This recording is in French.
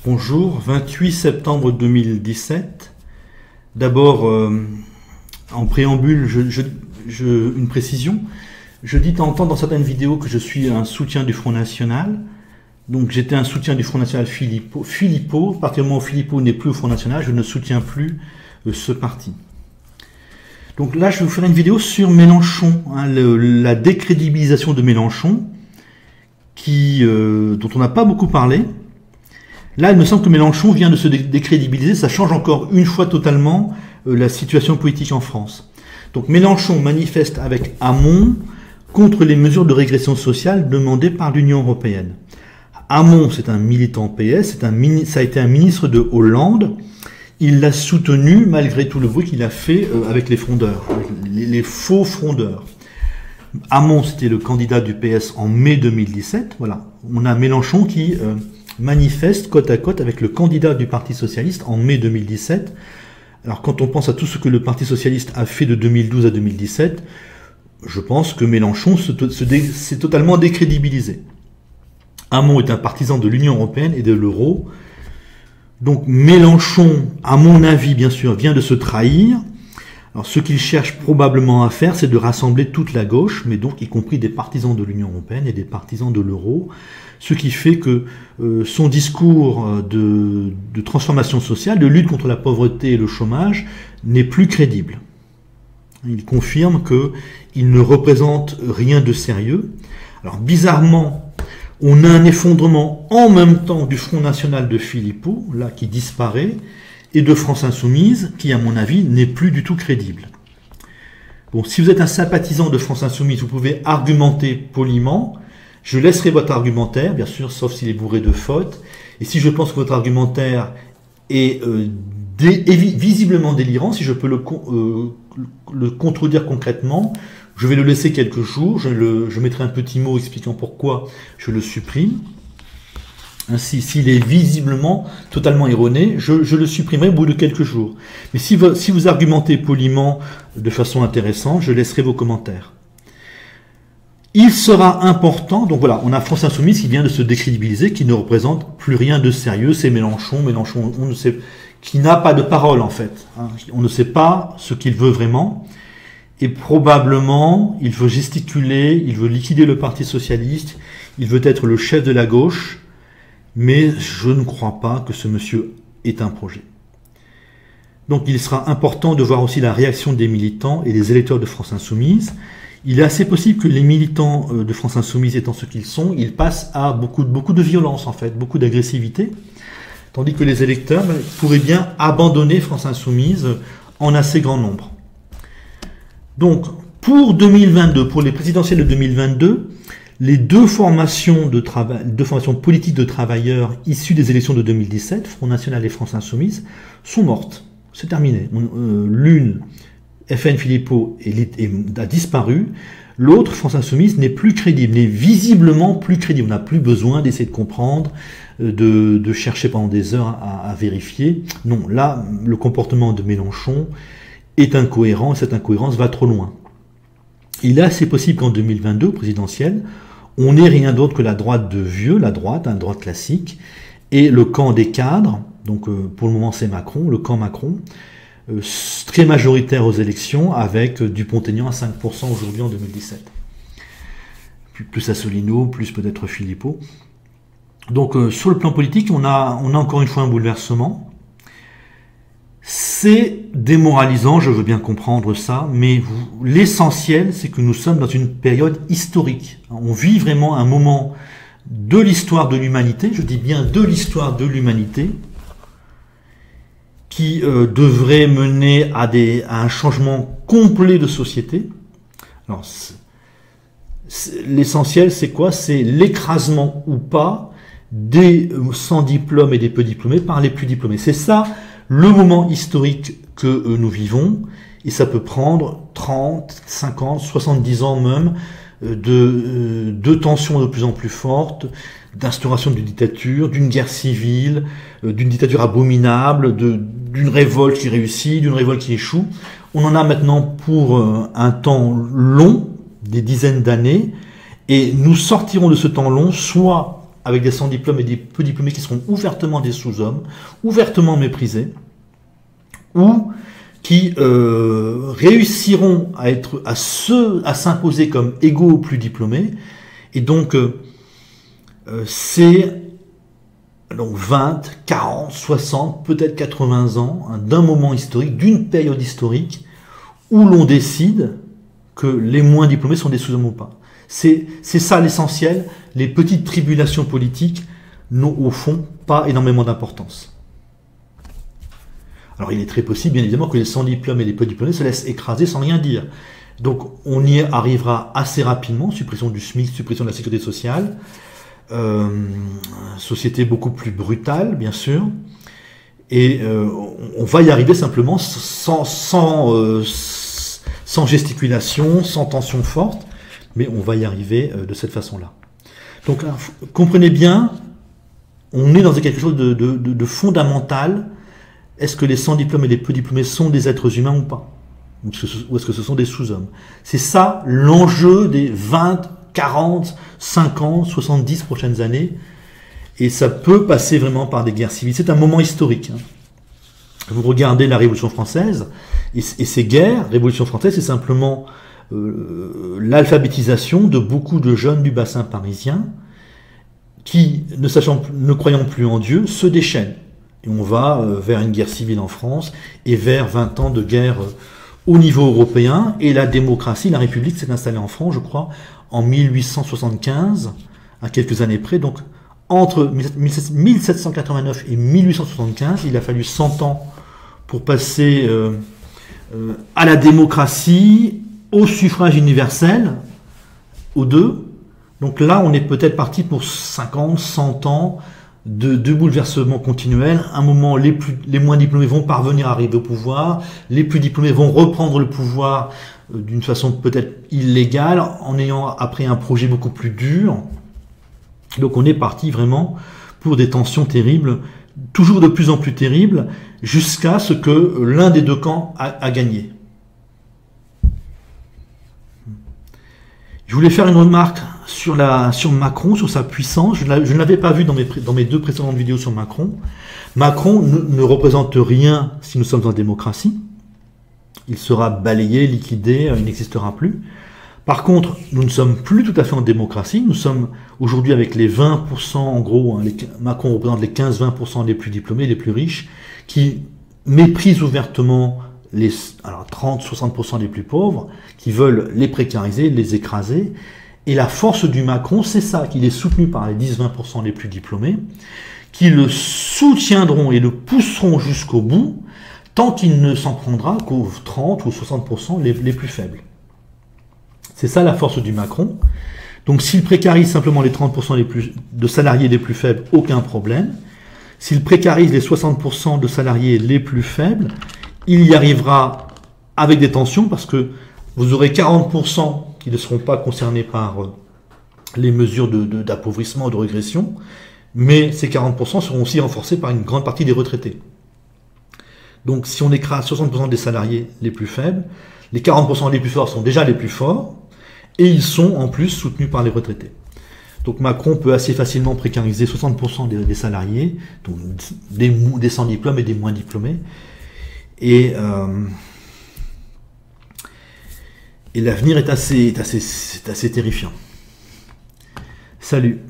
Bonjour, 28 septembre 2017. D'abord, en préambule, une précision. Je dis de temps en temps dans certaines vidéos que je suis un soutien du Front National. Donc j'étais un soutien du Front National Philippot. À partir du moment où Philippot n'est plus au Front National, je ne soutiens plus ce parti. Donc là, je vais vous faire une vidéo sur Mélenchon, la décrédibilisation de Mélenchon, dont on n'a pas beaucoup parlé. Là, il me semble que Mélenchon vient de se décrédibiliser. Ça change encore une fois totalement la situation politique en France. Donc Mélenchon manifeste avec Hamon contre les mesures de régression sociale demandées par l'Union européenne. Hamon, c'est un militant PS, ça a été un ministre de Hollande. Il l'a soutenu malgré tout le bruit qu'il a fait avec les frondeurs, les faux frondeurs. Hamon, c'était le candidat du PS en mai 2017. Voilà, on a Mélenchon qui manifeste côte à côte avec le candidat du Parti Socialiste en mai 2017. Alors quand on pense à tout ce que le Parti Socialiste a fait de 2012 à 2017, je pense que Mélenchon s'est totalement décrédibilisé. Hamon est un partisan de l'Union européenne et de l'euro. Donc Mélenchon, à mon avis bien sûr, vient de se trahir. Alors ce qu'il cherche probablement à faire, c'est de rassembler toute la gauche, mais donc y compris des partisans de l'Union européenne et des partisans de l'euro, ce qui fait que son discours de transformation sociale, de lutte contre la pauvreté et le chômage, n'est plus crédible. Il confirme qu'il ne représente rien de sérieux. Alors bizarrement, on a un effondrement en même temps du Front National de Philippot, là qui disparaît, et de France Insoumise, qui à mon avis n'est plus du tout crédible. Bon, si vous êtes un sympathisant de France Insoumise, vous pouvez argumenter poliment. Je laisserai votre argumentaire, bien sûr, sauf s'il est bourré de fautes. Et si je pense que votre argumentaire est visiblement délirant, si je peux le contredire concrètement, je vais le laisser quelques jours, je mettrai un petit mot expliquant pourquoi je le supprime. Ainsi, s'il est visiblement totalement erroné, je le supprimerai au bout de quelques jours. Mais si vous argumentez poliment de façon intéressante, je laisserai vos commentaires. Il sera important, donc voilà, on a France Insoumise qui vient de se décrédibiliser, qui ne représente plus rien de sérieux, c'est Mélenchon, on ne sait, qui n'a pas de parole en fait. On ne sait pas ce qu'il veut vraiment. Et probablement, il veut gesticuler, il veut liquider le Parti Socialiste, il veut être le chef de la gauche, mais je ne crois pas que ce monsieur ait un projet. Donc il sera important de voir aussi la réaction des militants et des électeurs de France Insoumise. Il est assez possible que les militants de France Insoumise étant ce qu'ils sont, ils passent à beaucoup de violence en fait, beaucoup d'agressivité, tandis que les électeurs pourraient bien abandonner France Insoumise en assez grand nombre. Donc, pour 2022, pour les présidentielles de 2022, les deux formations politiques de travailleurs issues des élections de 2017, Front National et France Insoumise, sont mortes. C'est terminé. L'une, FN Philippot, a disparu. L'autre, France Insoumise, n'est plus crédible, n'est visiblement plus crédible. On n'a plus besoin d'essayer de comprendre, de chercher pendant des heures à vérifier. Non, là, le comportement de Mélenchon est incohérent, et cette incohérence va trop loin. Il est assez possible qu'en 2022, présidentielle, on n'ait rien d'autre que la droite de vieux, la droite classique, et le camp des cadres, donc pour le moment c'est Macron, le camp Macron, très majoritaire aux élections, avec Dupont-Aignan à 5% aujourd'hui en 2017. Plus Asselineau, plus peut-être Philippot. Donc sur le plan politique, on a encore une fois un bouleversement. C'est démoralisant, je veux bien comprendre ça, mais l'essentiel, c'est que nous sommes dans une période historique. On vit vraiment un moment de l'histoire de l'humanité, je dis bien de l'histoire de l'humanité, qui devrait mener à un changement complet de société. Alors, l'essentiel, c'est quoi? C'est l'écrasement ou pas des sans diplôme et des peu diplômés par les plus diplômés. C'est ça le moment historique que nous vivons, et ça peut prendre 30, 50, 70 ans même de tensions de plus en plus fortes, d'instauration d'une dictature, d'une guerre civile, d'une dictature abominable, d'une révolte qui réussit, d'une révolte qui échoue. On en a maintenant pour un temps long, des dizaines d'années, et nous sortirons de ce temps long soit avec des sans diplômes et des peu diplômés qui seront ouvertement des sous-hommes, ouvertement méprisés, ou qui réussiront à s'imposer comme égaux aux plus diplômés. Et donc, c'est donc 20, 40, 60, peut-être 80 ans hein, d'un moment historique, d'une période historique, où l'on décide que les moins diplômés sont des sous-hommes ou pas. C'est ça l'essentiel. Les petites tribulations politiques n'ont au fond pas énormément d'importance. Alors il est très possible, bien évidemment, que les sans diplômes et les peu diplômés se laissent écraser sans rien dire. Donc on y arrivera assez rapidement, suppression du SMIC, suppression de la sécurité sociale, société beaucoup plus brutale, bien sûr, et on va y arriver simplement sans gesticulation, sans tension forte, mais on va y arriver de cette façon-là. Donc comprenez bien, on est dans quelque chose de fondamental. Est-ce que les sans diplômes et les peu diplômés sont des êtres humains ou pas? Ou est-ce que ce sont des sous-hommes? C'est ça l'enjeu des 20, 40, 50, 70 prochaines années. Et ça peut passer vraiment par des guerres civiles. C'est un moment historique. Vous regardez la Révolution française, et ces guerres, Révolution française, c'est simplement l'alphabétisation de beaucoup de jeunes du bassin parisien qui, ne croyant plus en Dieu, se déchaînent. Et on va vers une guerre civile en France et vers 20 ans de guerre au niveau européen. Et la démocratie, la République s'est installée en France, je crois, en 1875, à quelques années près. Donc, entre 1789 et 1875, il a fallu 100 ans pour passer à la démocratie, au suffrage universel, aux deux. Donc là, on est peut-être parti pour 50, 100 ans de bouleversements continuels. À un moment, les moins diplômés vont parvenir à arriver au pouvoir, les plus diplômés vont reprendre le pouvoir d'une façon peut-être illégale, en ayant après un projet beaucoup plus dur. Donc on est parti vraiment pour des tensions terribles, toujours de plus en plus terribles, jusqu'à ce que l'un des deux camps a gagné. Je voulais faire une remarque sur Macron, sur sa puissance. Je ne l'avais pas vu dans mes deux précédentes vidéos sur Macron. Macron ne représente rien si nous sommes en démocratie. Il sera balayé, liquidé, il n'existera plus. Par contre, nous ne sommes plus tout à fait en démocratie. Nous sommes aujourd'hui avec les 20%, en gros, hein, Macron représente les 15-20% les plus diplômés, les plus riches, qui méprisent ouvertement les 30-60% les plus pauvres, qui veulent les précariser, les écraser. Et la force du Macron, c'est ça, qu'il est soutenu par les 10-20% les plus diplômés, qui le soutiendront et le pousseront jusqu'au bout, tant qu'il ne s'en prendra qu'aux 30 ou 60% les plus faibles. C'est ça la force du Macron. Donc s'il précarise simplement les 30% de salariés les plus faibles, aucun problème. S'il précarise les 60% de salariés les plus faibles, il y arrivera avec des tensions, parce que vous aurez 40% qui ne seront pas concernés par les mesures d'appauvrissement ou de régression, mais ces 40% seront aussi renforcés par une grande partie des retraités. Donc si on écrase 60% des salariés les plus faibles, les 40% les plus forts sont déjà les plus forts, et ils sont en plus soutenus par les retraités. Donc Macron peut assez facilement précariser 60% des salariés, donc des sans diplômes et des moins diplômés, et l'avenir est assez terrifiant. Salut.